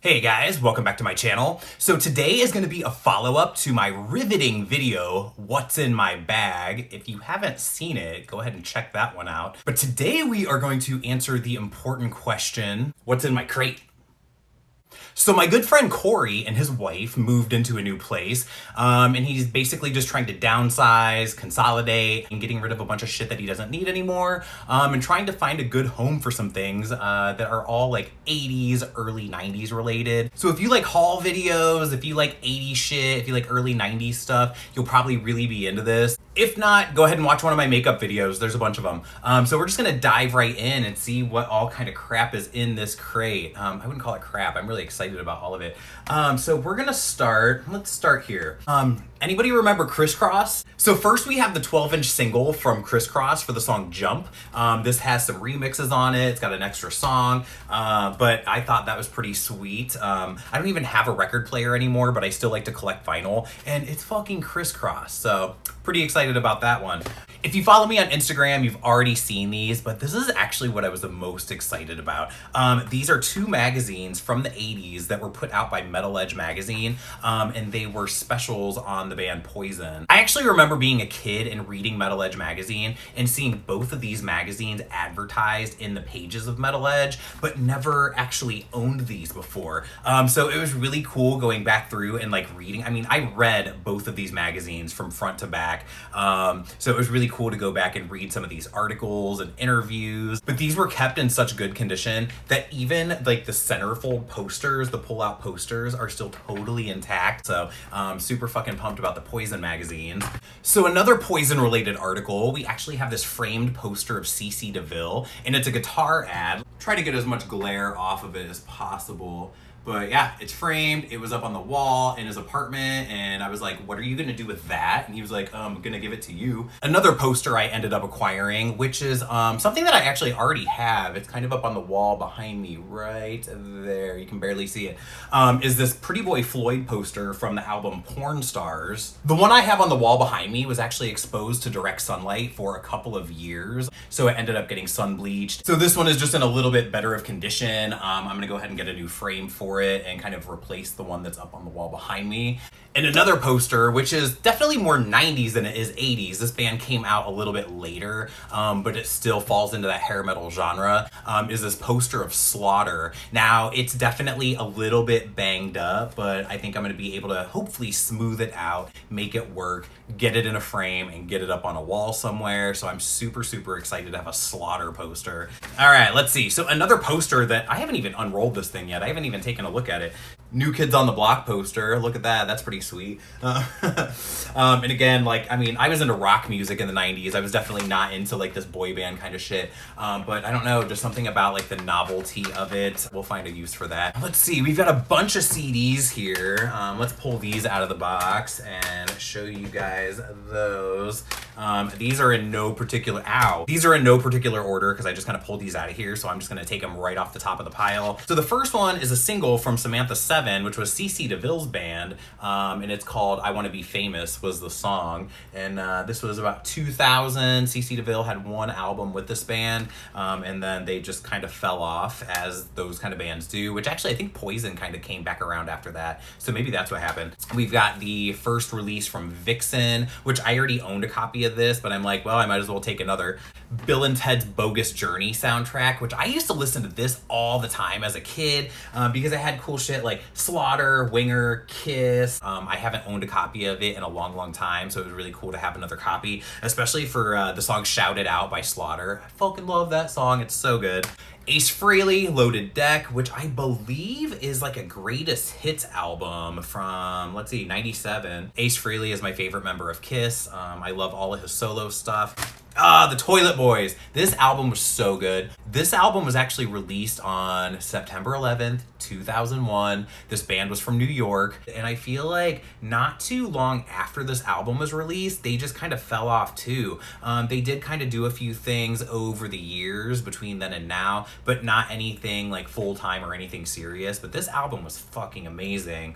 Hey guys, welcome back to my channel. So today is going to be a follow-up to my riveting video, What's in My Bag. If you haven't seen it, go ahead and check that one out. But today we are going to answer the important question, what's in my crate? So my good friend Corey and his wife moved into a new place, and he's basically just trying to downsize, consolidate, and getting rid of a bunch of shit that he doesn't need anymore, and trying to find a good home for some things that are all like 80s, early 90s related. So if you like haul videos, if you like 80s shit, if you like early 90s stuff, you'll probably really be into this. If not, go ahead and watch one of my makeup videos. There's a bunch of them. So we're just gonna dive right in and see what all kind of crap is in this crate. I wouldn't call it crap. I'm really excited about all of it. So we're gonna start, let's start here. Anybody remember Crisscross? So first we have the 12-inch single from Crisscross for the song Jump. This has some remixes on it. It's got an extra song, but I thought that was pretty sweet. I don't even have a record player anymore, but I still like to collect vinyl, and it's fucking Crisscross. So pretty excited about that one. If you follow me on Instagram, you've already seen these, but this is actually what I was the most excited about. These are two magazines from the 80s that were put out by Metal Edge magazine, and they were specials on the band Poison. I actually remember being a kid and reading Metal Edge magazine and seeing both of these magazines advertised in the pages of Metal Edge, but never actually owned these before. So it was really cool going back through and like reading. I mean, I read both of these magazines from front to back, so it was really cool to go back and read some of these articles and interviews, but these were kept in such good condition that even like the centerfold posters, the pull-out posters, are still totally intact. So super fucking pumped about the Poison magazines. So another Poison related article, we actually have this framed poster of CC DeVille, and it's a guitar ad. Try to get as much glare off of it as possible. But yeah, it's framed. It was up on the wall in his apartment, and I was like, what are you gonna do with that? And he was like, I'm gonna give it to you. Another poster I ended up acquiring, which is something that I actually already have. It's kind of up on the wall behind me right there. You can barely see it. Is this Pretty Boy Floyd poster from the album Porn Stars. The one I have on the wall behind me was actually exposed to direct sunlight for a couple of years, so it ended up getting sun bleached. So this one is just in a little bit better of condition. I'm gonna go ahead and get a new frame for it and kind of replace the one that's up on the wall behind me. And another poster, which is definitely more 90s than it is 80s. This band came out a little bit later, but it still falls into that hair metal genre, is this poster of Slaughter. Now, it's definitely a little bit banged up, but I think I'm gonna be able to hopefully smooth it out, make it work, get it in a frame, and get it up on a wall somewhere. So I'm super, super excited to have a Slaughter poster. All right, let's see. So another poster that I haven't even unrolled this thing yet. I haven't even taken a look at it. New Kids on the Block poster. Look at that. That's pretty sweet. And again, like, I mean, I was into rock music in the 90s. I was definitely not into like this boy band kind of shit. But I don't know, just something about like the novelty of it. We'll find a use for that. Let's see. We've got a bunch of CDs here. Let's pull these out of the box and show you guys those. These are in no particular, these are in no particular order because I just kind of pulled these out of here. So I'm just going to take them right off the top of the pile. So the first one is a single from Samantha 7, which was CC DeVille's band, and it's called I Want to Be Famous was the song. And this was about 2000. CC DeVille had one album with this band, and then they just kind of fell off, as those kind of bands do, which actually I think Poison kind of came back around after that. So maybe that's what happened. We've got the first release from Vixen, which I already owned a copy of this, but I'm like, well, I might as well take another. Bill and Ted's Bogus Journey soundtrack, which I used to listen to this all the time as a kid, because it had cool shit like Slaughter, Winger, Kiss. I haven't owned a copy of it in a long, long time, so it was really cool to have another copy, especially for the song Shout It Out by Slaughter. I fucking love that song. It's so good. Ace Frehley, Loaded Deck, which I believe is like a greatest hits album from, let's see, 97. Ace Frehley is my favorite member of Kiss. I love all of his solo stuff. The Toilet Boys. This album was so good. This album was actually released on September 11th, 2001. This band was from New York, and I feel like not too long after this album was released, they just kind of fell off too. They did kind of do a few things over the years between then and now, but not anything like full-time or anything serious. But this album was fucking amazing.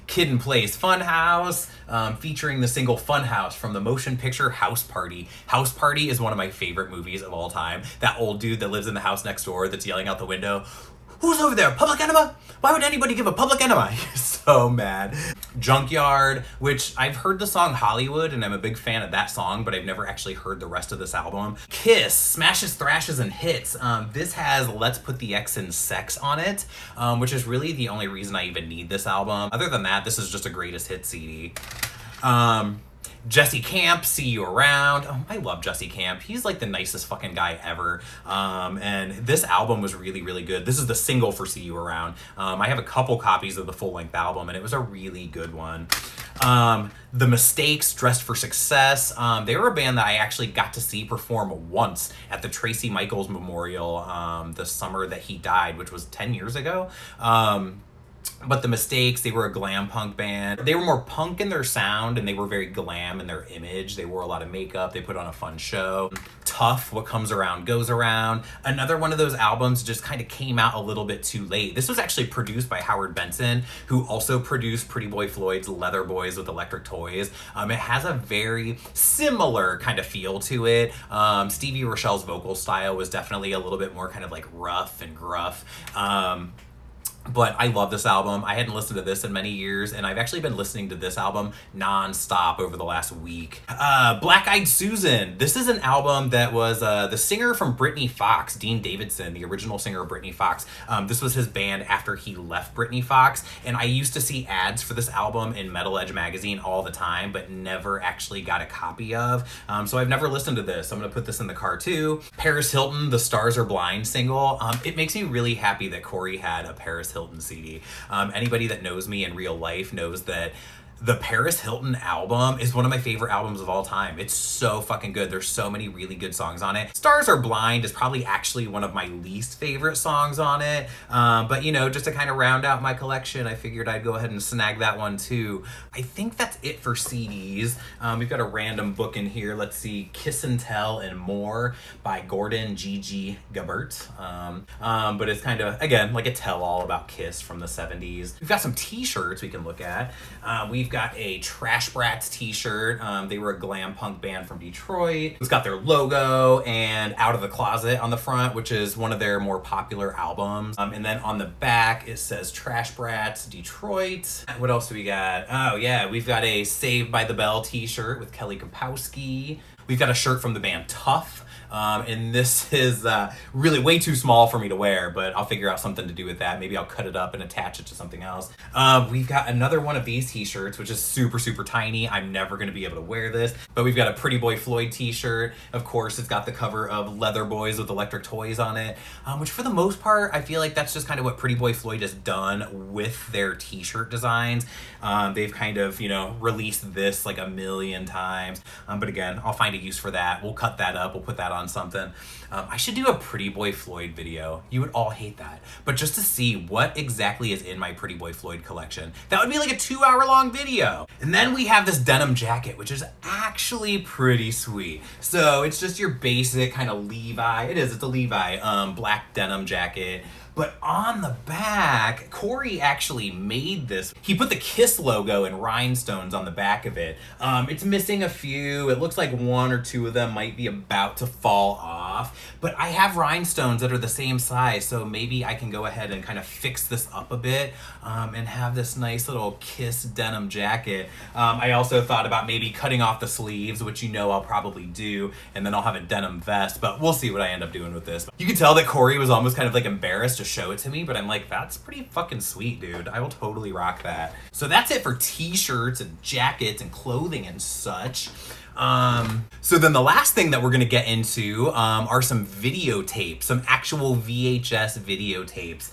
Kid and Play's Funhouse, featuring the single Funhouse from the motion picture House Party. House Party is one of my favorite movies of all time. That old dude that lives in the house next door that's yelling out the window, Who's over there? Public Enema? Why would anybody give a Public Enema? So mad. Junkyard, which I've heard the song Hollywood, and I'm a big fan of that song, but I've never actually heard the rest of this album. Kiss, Smashes, Thrashes, and Hits. This has Let's Put the X in Sex on it, which is really the only reason I even need this album. Other than that, this is just a greatest hit CD. Jesse Camp, See You Around. Oh, I love Jesse Camp. He's like the nicest fucking guy ever. And this album was really, really good. This is the single for See You Around. I have a couple copies of the full-length album, and it was a really good one. The Mistakes, Dressed for Success. They were a band that I actually got to see perform once at the Tracy Michaels Memorial the summer that he died, which was 10 years ago. But The Mistakes, they were a glam punk band. They were more punk in their sound, and they were very glam in their image. They wore a lot of makeup. They put on a fun show. Tough, What Comes Around Goes Around. Another one of those albums just kind of came out a little bit too late. This was actually produced by Howard Benson, who also produced Pretty Boy Floyd's Leather Boys with Electric Toys. It has a very similar kind of feel to it. Stevie Rochelle's vocal style was definitely a little bit more kind of like rough and gruff. But I love this album. I hadn't listened to this in many years, and I've actually been listening to this album non-stop over the last week. Black Eyed Susan. This is an album that was the singer from Britney Fox, Dean Davidson, the original singer of Britney Fox. This was his band after he left Britney Fox, and I used to see ads for this album in Metal Edge magazine all the time, but never actually got a copy of. So I've never listened to this. I'm gonna put this in the car too. Paris Hilton, The Stars Are Blind single. It makes me really happy that Corey had a Paris Hilton CD. Anybody that knows me in real life knows that the Paris Hilton album is one of my favorite albums of all time. It's so fucking good. There's so many really good songs on it. Stars Are Blind is probably actually one of my least favorite songs on it. But you know, just to kind of round out my collection, I figured I'd go ahead and snag that one too. I think that's it for CDs. We've got a random book in here. Let's see, Kiss and Tell and More by Gordon Gigi Gabert. But it's kind of, again, like a tell-all about Kiss from the 70s. We've got some t-shirts we can look at. We've got a Trash Brats t-shirt. They were a glam punk band from Detroit. It's got their logo and Out of the Closet on the front, which is one of their more popular albums. And then on the back, it says Trash Brats Detroit. What else do we got? Oh yeah, we've got a Saved by the Bell t-shirt with Kelly Kapowski. We've got a shirt from the band Tough. And this is really way too small for me to wear, but I'll figure out something to do with that. Maybe I'll cut it up and attach it to something else. We've got another one of these t-shirts, which is super, super tiny. I'm never going to be able to wear this, but we've got a Pretty Boy Floyd t-shirt. Of course, it's got the cover of Leather Boys with Electric Toys on it, which for the most part, I feel like that's just kind of what Pretty Boy Floyd has done with their t-shirt designs. They've kind of, you know, released this like a million times. But again, I'll find a use for that. We'll cut that up. We'll put that on something. I should do a Pretty Boy Floyd video. You would all hate that. But just to see what exactly is in my Pretty Boy Floyd collection, that would be like a 2-hour long video. And then we have this denim jacket, which is actually pretty sweet. So it's just your basic kind of Levi. It's a Levi black denim jacket. But on the back, Corey actually made this. He put the Kiss logo and rhinestones on the back of it. It's missing a few. It looks like 1 or 2 of them might be about to fall off. But I have rhinestones that are the same size, so maybe I can go ahead and kind of fix this up a bit and have this nice little Kiss denim jacket. I also thought about maybe cutting off the sleeves, which you know I'll probably do, and then I'll have a denim vest, but we'll see what I end up doing with this. You can tell that Corey was almost kind of like embarrassed to show it to me, but I'm like, that's pretty fucking sweet, dude. I will totally rock that. So that's it for t-shirts and jackets and clothing and such. So then the last thing that we're gonna get into are some videotapes, some actual VHS videotapes.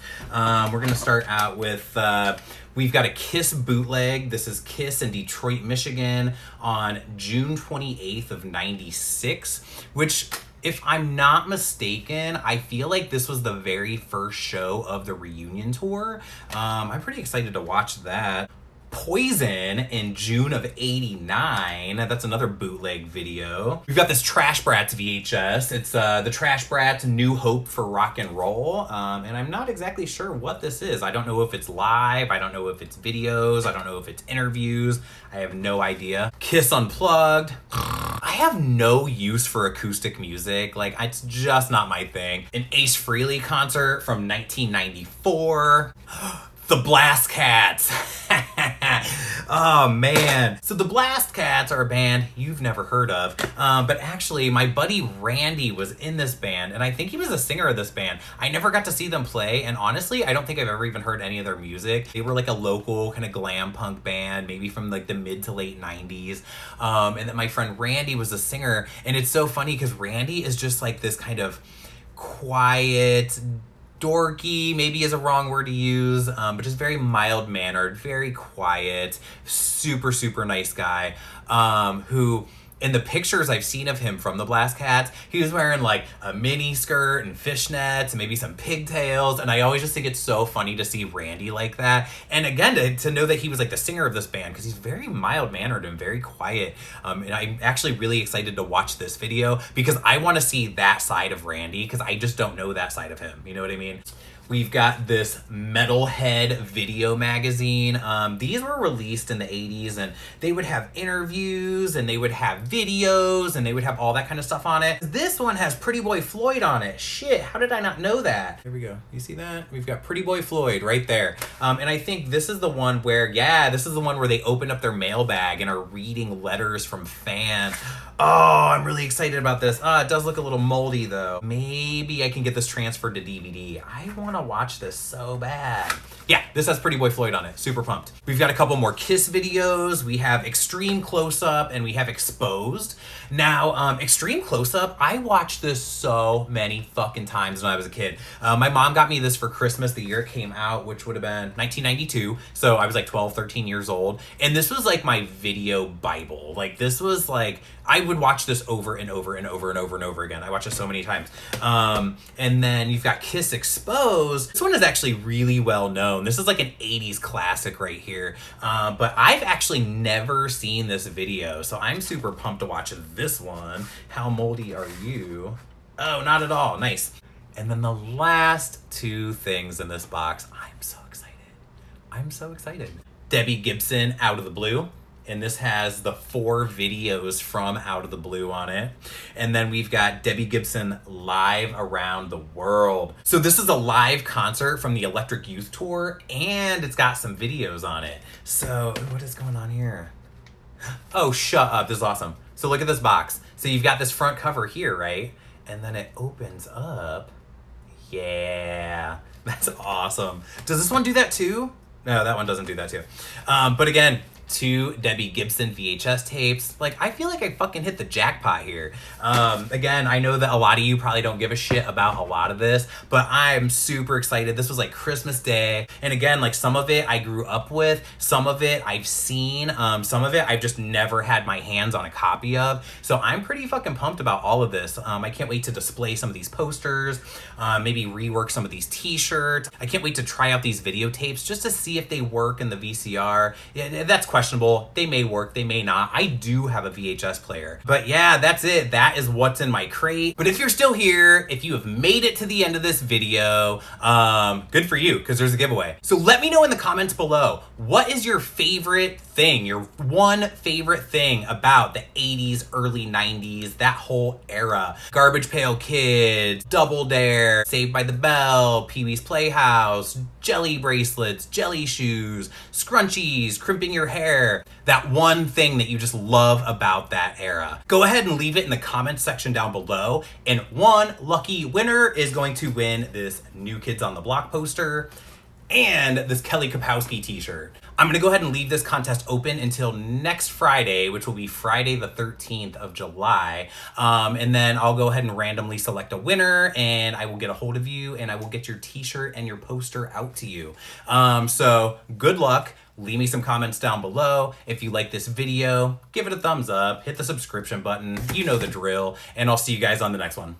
We're gonna start out with we've got a Kiss bootleg. This is Kiss in Detroit, Michigan on June 28th of 96, which, if I'm not mistaken, I feel like this was the very first show of the reunion tour. I'm pretty excited to watch that. Poison in June of 89. That's another bootleg video. We've got this Trash Brats VHS. It's the Trash Brats New Hope for Rock and Roll. And I'm not exactly sure what this is. I don't know if it's live. I don't know if it's videos. I don't know if it's interviews. I have no idea. Kiss Unplugged. I have no use for acoustic music. Like, it's just not my thing. An Ace Frehley concert from 1994. The Blast Cats. Oh man. So the Blast Cats are a band you've never heard of, but actually my buddy Randy was in this band, and I think he was the singer of this band. I never got to see them play, and honestly, I don't think I've ever even heard any of their music. They were like a local kind of glam punk band, maybe from like the mid to late 90s. And then my friend Randy was the singer, and it's so funny because Randy is just like this kind of quiet, dorky maybe is a wrong word to use, but just very mild-mannered, very quiet, super nice guy, who in the pictures I've seen of him from the Blast Cats, he was wearing like a mini skirt and fishnets and maybe some pigtails, and I always just think it's so funny to see Randy like that. And again, to know that he was like the singer of this band, because he's very mild-mannered and very quiet, and I'm actually really excited to watch this video because I want to see that side of Randy, because I just don't know that side of him, you know what I mean? We've got this Metalhead video magazine. These were released in the 80s, and they would have interviews, and they would have videos, and they would have all that kind of stuff on it. This one has Pretty Boy Floyd on it. Shit, how did I not know that? Here we go. You see that? We've got Pretty Boy Floyd right there. And I think this is the one where, yeah, this is the one where they open up their mailbag and are reading letters from fans. Oh, I'm really excited about this. It does look a little moldy though. Maybe I can get this transferred to DVD. I want to watch this so bad. Yeah, this has Pretty Boy Floyd on it. Super pumped. We've got a couple more Kiss videos. We have Extreme Close-Up and we have Exposed. Now, Extreme Close-Up, I watched this so many fucking times when I was a kid. My mom got me this for Christmas the year it came out, which would have been 1992. So I was like 12, 13 years old. And this was like my video Bible. Like, this was like, I would watch this over and over and over and over and over again. I watched it so many times. And then you've got Kiss Exposed. This one is actually really well known. This is like an 80s classic right here. But I've actually never seen this video, so I'm super pumped to watch this one. How moldy are you? Oh, not at all. Nice. And then the last two things in this box. I'm so excited. I'm so excited. Debbie Gibson, Out of the Blue. And this has the 4 videos from Out of the Blue on it. And then we've got Debbie Gibson Live Around the World. So this is a live concert from the Electric Youth Tour, and it's got some videos on it. So what is going on here? Oh, shut up. This is awesome. So look at this box. So you've got this front cover here, right? And then it opens up. Yeah, that's awesome. Does this one do that too? No, that one doesn't do that too. But again, 2 Debbie Gibson VHS tapes. Like, I feel like I fucking hit the jackpot here. Again, I know that a lot of you probably don't give a shit about a lot of this, but I'm super excited. This was like Christmas Day. And again, like, some of it I grew up with, some of it I've seen, some of it I've just never had my hands on a copy of. So I'm pretty fucking pumped about all of this. I can't wait to display some of these posters, maybe rework some of these t-shirts. I can't wait to try out these videotapes just to see if they work in the VCR. Yeah, that's questionable. They may work, they may not. I do have a VHS player. But yeah, that's it. That is what's in my crate. But if you're still here, if you have made it to the end of this video, good for you, because there's a giveaway. So let me know in the comments below, what is your favorite thing, your one favorite thing about the 80s, early 90s, that whole era? Garbage Pail Kids, Double Dare, Saved by the Bell, Pee-wee's Playhouse, jelly bracelets, jelly shoes, scrunchies, crimping your hair. That one thing that you just love about that era. Go ahead and leave it in the comments section down below, and one lucky winner is going to win this New Kids on the Block poster and this Kelly Kapowski t-shirt. I'm gonna go ahead and leave this contest open until next Friday, which will be Friday the 13th of July. And then I'll go ahead and randomly select a winner, and I will get a hold of you, and I will get your t-shirt and your poster out to you. So good luck. Leave me some comments down below. If you like this video, give it a thumbs up, hit the subscription button, you know the drill, and I'll see you guys on the next one.